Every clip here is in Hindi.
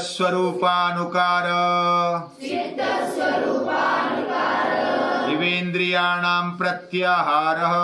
स्वरूपानुकार इवेन्द्रियाणां प्रत्याहारः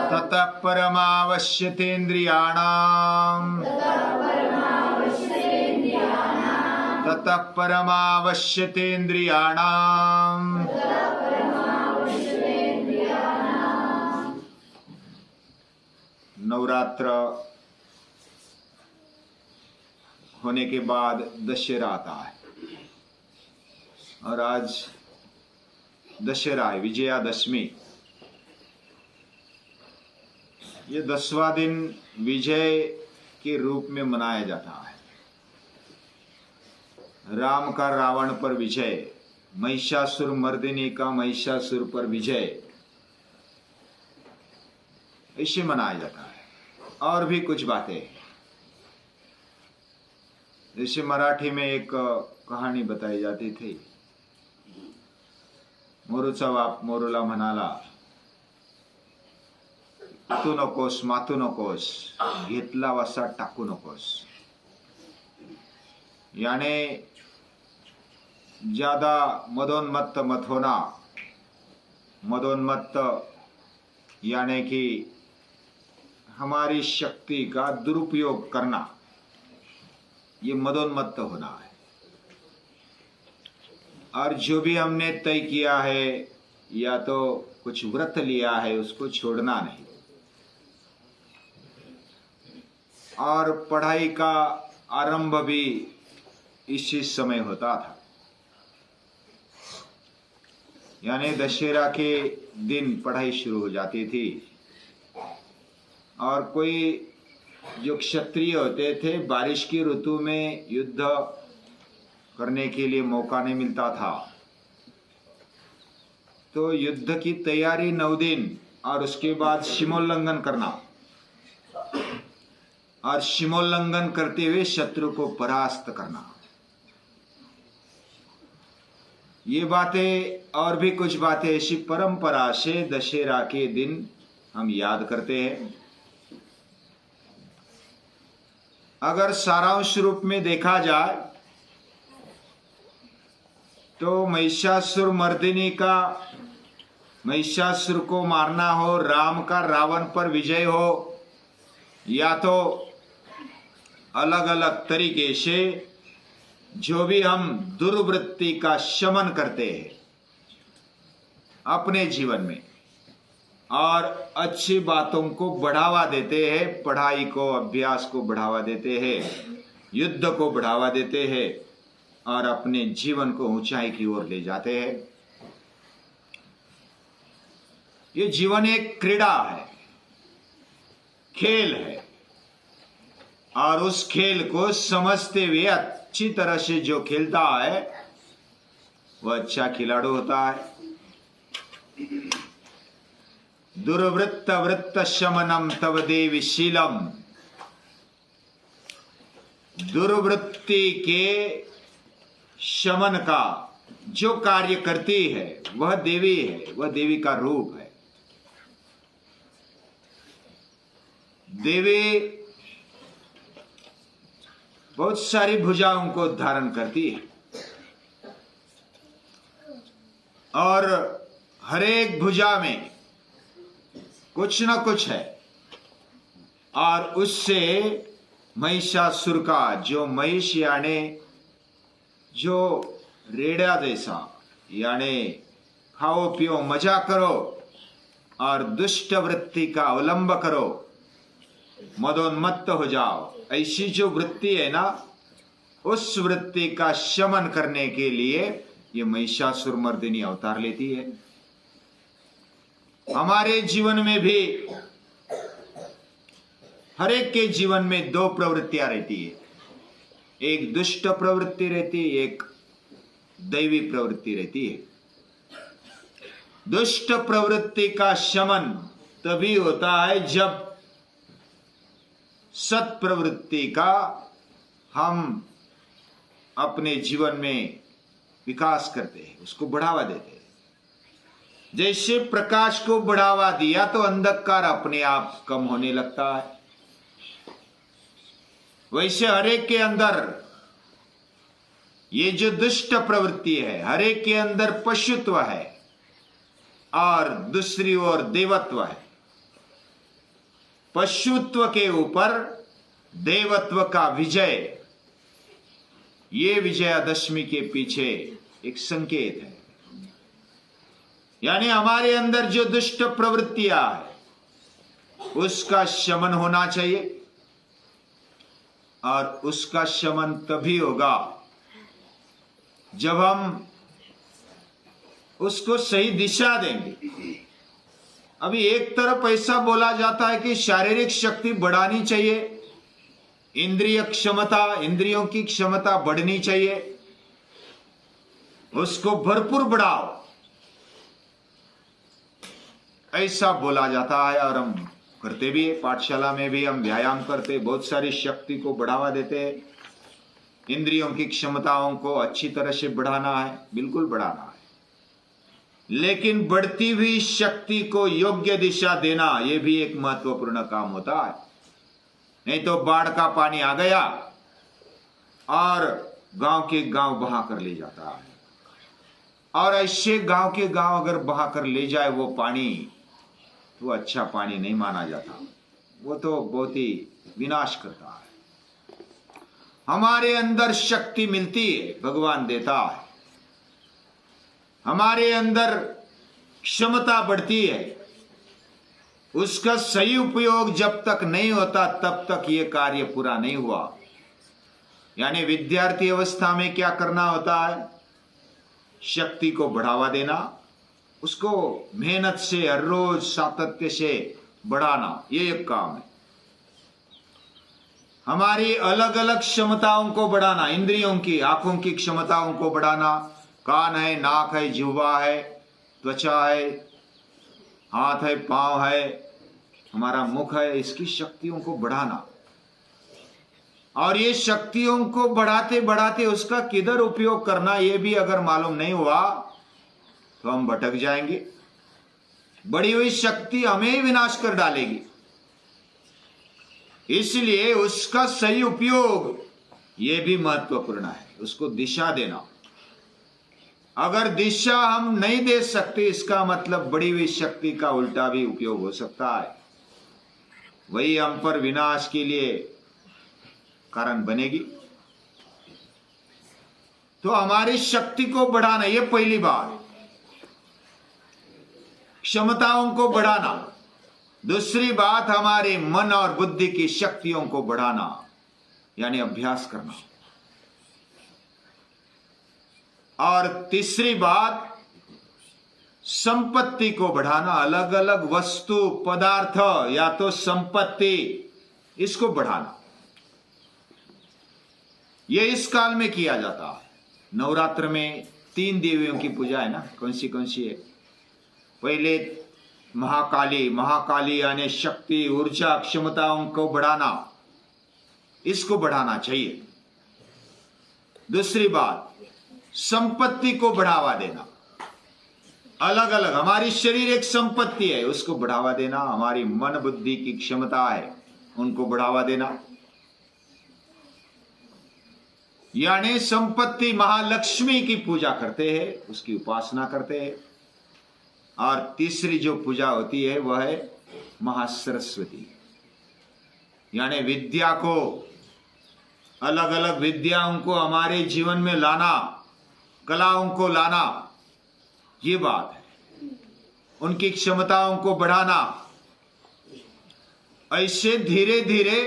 ततः परमावश्यतेन्द्रियाणाम् नवरात्र होने के बाद दशहरा आता है और आज दशहरा है, विजयादशमी। ये 10वां दिन विजय के रूप में मनाया जाता है। राम का रावण पर विजय, महिषासुर मर्दिनी का महिषासुर पर विजय, इसे मनाया जाता है। और भी कुछ बातें, जैसे मराठी में एक कहानी बताई जाती थी। मोरूचा बाप मोरूला म्हणाला, तू नकोस, मातू नकोस, घेतला वसा टाकू नकोस। यानी ज्यादा मदोन्मत्त मत होना। मदोन्मत्त यानी कि हमारी शक्ति का दुरुपयोग करना, ये मदोन्मत्त होना है। और जो भी हमने तय किया है या तो कुछ व्रत लिया है, उसको छोड़ना नहीं। और पढ़ाई का आरंभ भी इसी समय होता था। यानी दशहरा के दिन पढ़ाई शुरू हो जाती थी। और कोई जो क्षत्रिय होते थे, बारिश की ऋतु में युद्ध करने के लिए मौका नहीं मिलता था, तो युद्ध की तैयारी 9 दिन और उसके बाद सीमोल्लंघन करना, और सीमोल्लंघन करते हुए शत्रु को परास्त करना। ये बातें और भी कुछ बातें ऐसी परंपरा से दशहरा के दिन हम याद करते हैं। अगर सारांश रूप में देखा जाए तो महिषासुर मर्दिनी का महिषासुर को मारना हो, राम का रावण पर विजय हो, या तो अलग अलग तरीके से जो भी हम दुर्वृत्ति का शमन करते हैं अपने जीवन में और अच्छी बातों को बढ़ावा देते हैं, पढ़ाई को, अभ्यास को बढ़ावा देते हैं, युद्ध को बढ़ावा देते हैं और अपने जीवन को ऊंचाई की ओर ले जाते हैं। ये जीवन एक क्रीड़ा है, खेल है, और उस खेल को समझते हुए अच्छी तरह से जो खेलता है वह अच्छा खिलाड़ी होता है। दुर्वृत्त वृत्त शमनम तव देवी शीलम। दुर्वृत्ति के शमन का जो कार्य करती है वह देवी है, वह देवी का रूप है। देवी बहुत सारी भुजाओं को धारण करती है और हर एक भुजा में कुछ न कुछ है, और उससे महिषासुर का जो महिष यानी जो रेड़ा जैसा, यानी खाओ पियो मजा करो और दुष्ट वृत्ति का अवलंब करो, मदोन्मत्त हो जाओ, ऐसी जो वृत्ति है ना, उस वृत्ति का शमन करने के लिए ये महिषासुर मर्दिनी अवतार लेती है। हमारे जीवन में भी हर एक के जीवन में 2 प्रवृत्तियां रहती है। एक दुष्ट प्रवृत्ति रहती है, एक दैवी प्रवृत्ति रहती है। दुष्ट प्रवृत्ति का शमन तभी होता है जब सत प्रवृत्ति का हम अपने जीवन में विकास करते हैं, उसको बढ़ावा देते हैं। जैसे प्रकाश को बढ़ावा दिया तो अंधकार अपने आप कम होने लगता है। वैसे हरेक के अंदर ये जो दुष्ट प्रवृत्ति है, हरेक के अंदर पशुत्व है और दूसरी ओर देवत्व है। पशुत्व के ऊपर देवत्व का विजय, ये विजयादशमी के पीछे एक संकेत है। यानी हमारे अंदर जो दुष्ट प्रवृत्तियां है उसका शमन होना चाहिए, और उसका शमन तभी होगा जब हम उसको सही दिशा देंगे। अभी एक तरफ ऐसा बोला जाता है कि शारीरिक शक्ति बढ़ानी चाहिए, इंद्रिय क्षमता, इंद्रियों की क्षमता बढ़नी चाहिए, उसको भरपूर बढ़ाओ, ऐसा बोला जाता है। और हम करते भी है, पाठशाला में भी हम व्यायाम करते, बहुत सारी शक्ति को बढ़ावा देते हैं। इंद्रियों की क्षमताओं को अच्छी तरह से बढ़ाना है, बिल्कुल बढ़ाना है, लेकिन बढ़ती हुई शक्ति को योग्य दिशा देना यह भी एक महत्वपूर्ण काम होता है। नहीं तो बाढ़ का पानी आ गया और गांव के गांव बहा कर ले जाता है, और ऐसे गांव के गांव अगर बहा कर ले जाए वो पानी, तो अच्छा पानी नहीं माना जाता, वो तो बहुत ही विनाश करता है। हमारे अंदर शक्ति मिलती है, भगवान देता है, हमारे अंदर क्षमता बढ़ती है, उसका सही उपयोग जब तक नहीं होता तब तक यह कार्य पूरा नहीं हुआ। यानी विद्यार्थी अवस्था में क्या करना होता है? शक्ति को बढ़ावा देना, उसको मेहनत से हर रोज सातत्य से बढ़ाना, ये एक काम है। हमारी अलग अलग क्षमताओं को बढ़ाना, इंद्रियों की, आंखों की क्षमताओं को बढ़ाना, कान है, नाक है, जिह्वा है, त्वचा है, हाथ है, पांव है, हमारा मुख है, इसकी शक्तियों को बढ़ाना। और ये शक्तियों को बढ़ाते बढ़ाते उसका किधर उपयोग करना ये भी अगर मालूम नहीं हुआ तो हम भटक जाएंगे। बढ़ी हुई शक्ति हमें ही विनाश कर डालेगी। इसलिए उसका सही उपयोग ये भी महत्वपूर्ण है, उसको दिशा देना। अगर दिशा हम नहीं दे सकते, इसका मतलब बढ़ी हुई शक्ति का उल्टा भी उपयोग हो सकता है, वही हम पर विनाश के लिए कारण बनेगी। तो हमारी शक्ति को बढ़ाना, ये पहली बात, क्षमताओं को बढ़ाना। दूसरी बात, हमारे मन और बुद्धि की शक्तियों को बढ़ाना, यानी अभ्यास करना। और तीसरी बात, संपत्ति को बढ़ाना, अलग अलग वस्तु, पदार्थ या तो संपत्ति, इसको बढ़ाना। यह इस काल में किया जाता है। नवरात्र में 3 देवियों की पूजा है ना, कौन सी है? पहले महाकाली, महाकाली यानी शक्ति, ऊर्जा, क्षमताओं को बढ़ाना, इसको बढ़ाना चाहिए। दूसरी बात, संपत्ति को बढ़ावा देना, अलग अलग, हमारी शरीर एक संपत्ति है, उसको बढ़ावा देना। हमारी मन बुद्धि की क्षमता है, उनको बढ़ावा देना। यानी संपत्ति, महालक्ष्मी की पूजा करते हैं, उसकी उपासना करते हैं। और तीसरी जो पूजा होती है वह है महासरस्वती, यानी विद्या को, अलग अलग विद्याओं को हमारे जीवन में लाना, कलाओं को लाना, ये बात है। उनकी क्षमताओं को बढ़ाना। ऐसे धीरे धीरे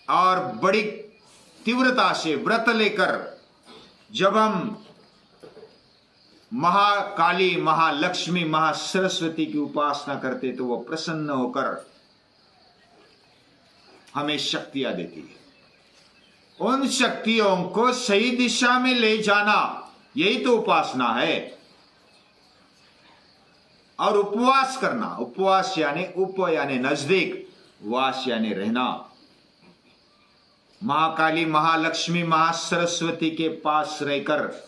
और बड़ी तीव्रता से व्रत लेकर जब हम महाकाली, महालक्ष्मी, महासरस्वती की उपासना करते तो वो प्रसन्न होकर हमें शक्तियां देती है। उन शक्तियों को सही दिशा में ले जाना, यही तो उपासना है। और उपवास करना, उपवास यानी उप यानी नजदीक, वास यानी रहना। महाकाली, महालक्ष्मी, महासरस्वती के पास रहकर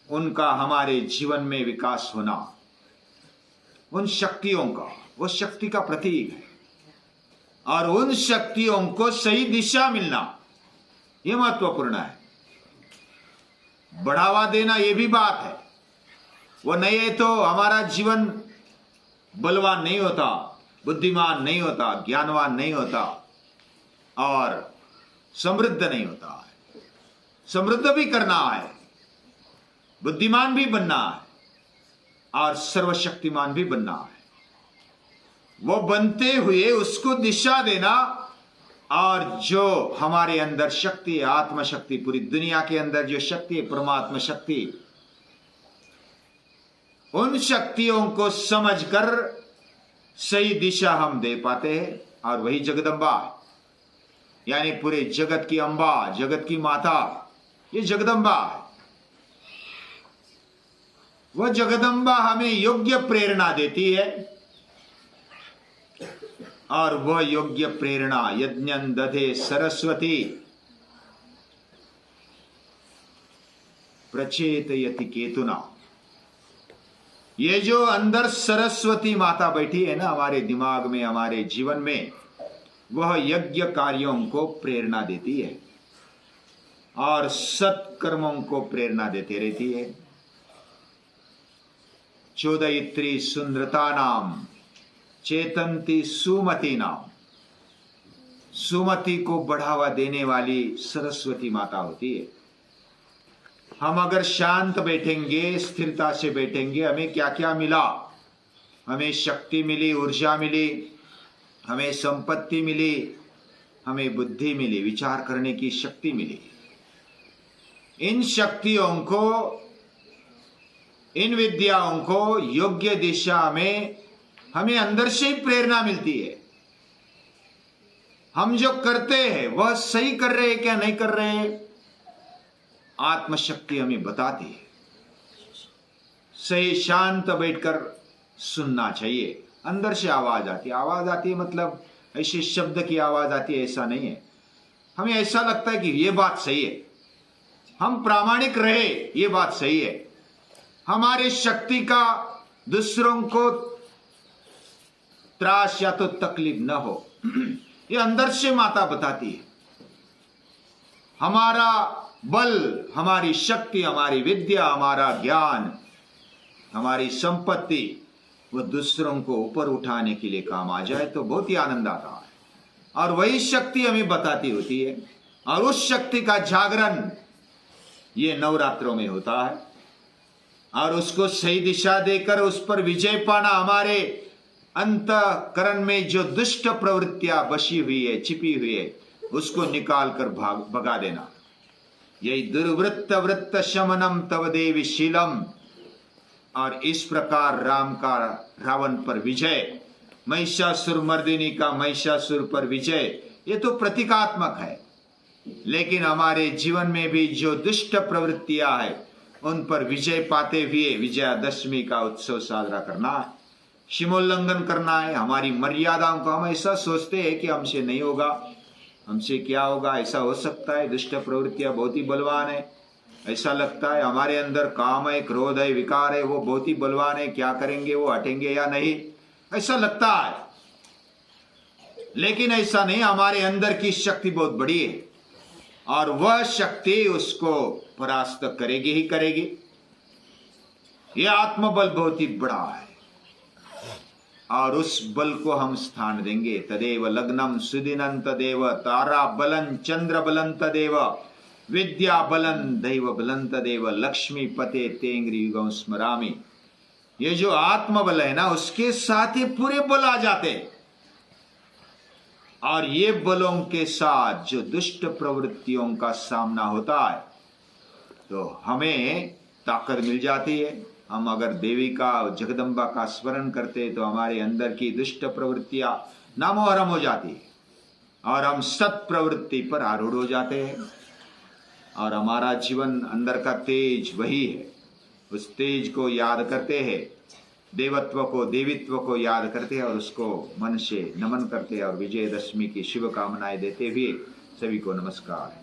उनका हमारे जीवन में विकास होना, उन शक्तियों का, वो शक्ति का प्रतीक है। और उन शक्तियों को सही दिशा मिलना, यह महत्वपूर्ण है। बढ़ावा देना यह भी बात है। वो नहीं है तो हमारा जीवन बलवान नहीं होता, बुद्धिमान नहीं होता, ज्ञानवान नहीं होता और समृद्ध नहीं होता है। समृद्ध भी करना है, बुद्धिमान भी बनना है और सर्वशक्तिमान भी बनना है। वो बनते हुए उसको दिशा देना, और जो हमारे अंदर शक्ति है, आत्मशक्ति, पूरी दुनिया के अंदर जो शक्ति है, परमात्मा शक्ति, उन शक्तियों को समझकर सही दिशा हम दे पाते हैं। और वही जगदम्बा है, यानी पूरे जगत की अंबा, जगत की माता, ये जगदम्बा है। वह जगदम्बा हमें योग्य प्रेरणा देती है, और वह योग्य प्रेरणा यज्ञं दधे सरस्वती प्रचेतयति केतुना। ये जो अंदर सरस्वती माता बैठी है ना हमारे दिमाग में, हमारे जीवन में, वह यज्ञ कार्यों को प्रेरणा देती है और सत्कर्मों को प्रेरणा देती रहती है। चोदयित्री सुंदरता नाम चेतंती सुमति नाम। सुमति को बढ़ावा देने वाली सरस्वती माता होती है। हम अगर शांत बैठेंगे, स्थिरता से बैठेंगे, हमें क्या क्या मिला? हमें शक्ति मिली, ऊर्जा मिली, हमें संपत्ति मिली, हमें बुद्धि मिली, विचार करने की शक्ति मिली। इन शक्तियों को, इन विद्याओं को योग्य दिशा में हमें अंदर से ही प्रेरणा मिलती है। हम जो करते हैं वह सही कर रहे हैं क्या नहीं कर रहे हैं, आत्मशक्ति हमें बताती है। सही शांत बैठकर सुनना चाहिए। अंदर से आवाज आती है। आवाज आती है मतलब ऐसे शब्द की आवाज आती है, ऐसा नहीं है। हमें ऐसा लगता है कि ये बात सही है, हम प्रामाणिक रहे, ये बात सही है। हमारी शक्ति का दूसरों को त्रास या तो तकलीफ न हो, ये अंदर से माता बताती है। हमारा बल, हमारी शक्ति, हमारी विद्या, हमारा ज्ञान, हमारी संपत्ति, वो दूसरों को ऊपर उठाने के लिए काम आ जाए तो बहुत ही आनंद आता है। और वही शक्ति हमें बताती होती है। और उस शक्ति का जागरण ये नवरात्रों में होता है। और उसको सही दिशा देकर उस पर विजय पाना, हमारे अंतःकरण में जो दुष्ट प्रवृत्तियां बसी हुई है, छिपी हुई है, उसको निकाल कर भगा देना। यही दुर्वृत्त वृत्त शमनम तव देवी शीलम। और इस प्रकार राम का रावण पर विजय, महिषासुर मर्दिनी का महिषासुर पर विजय, ये तो प्रतीकात्मक है। लेकिन हमारे जीवन में भी जो दुष्ट प्रवृत्तियां है, उन पर विजय पाते हुए विजयादशमी का उत्सव साजरा करना है, सीमोल्लंघन करना है। हमारी मर्यादाओं को, हम ऐसा सोचते हैं कि हमसे नहीं होगा, हमसे क्या होगा, ऐसा हो सकता है, दुष्ट प्रवृत्तियां बहुत ही बलवान है, ऐसा लगता है हमारे अंदर काम है, क्रोध है, विकार है, वो बहुत ही बलवान है, क्या करेंगे, वो हटेंगे या नहीं, ऐसा लगता है। लेकिन ऐसा नहीं, हमारे अंदर की शक्ति बहुत बड़ी है और वह शक्ति उसको परास्त करेगी ही करेगी। यह आत्मबल बहुत ही बड़ा है और उस बल को हम स्थान देंगे। तदेव लग्नम सुदिनं तदेव तारा बलं चंद्र बलं तदेव विद्या बलं दैव बलं तदेव लक्ष्मी पते तेंग्री युगं स्मरामि। ये जो आत्मबल है ना, उसके साथ ही पूरे बल आ जाते। और ये बलों के साथ जो दुष्ट प्रवृत्तियों का सामना होता है तो हमें ताकत मिल जाती है। हम अगर देवी का, जगदम्बा का स्मरण करते तो हमारे अंदर की दुष्ट प्रवृत्तियां नामोहरम हो जाती है और हम सत प्रवृत्ति पर आरूढ़ हो जाते हैं। और हमारा जीवन अंदर का तेज वही है, उस तेज को याद करते हैं, देवत्व को, देवित्व को याद करते हैं और उसको मन से नमन करते हैं और विजयदशमी की शुभकामनाएं देते हुए सभी को नमस्कार।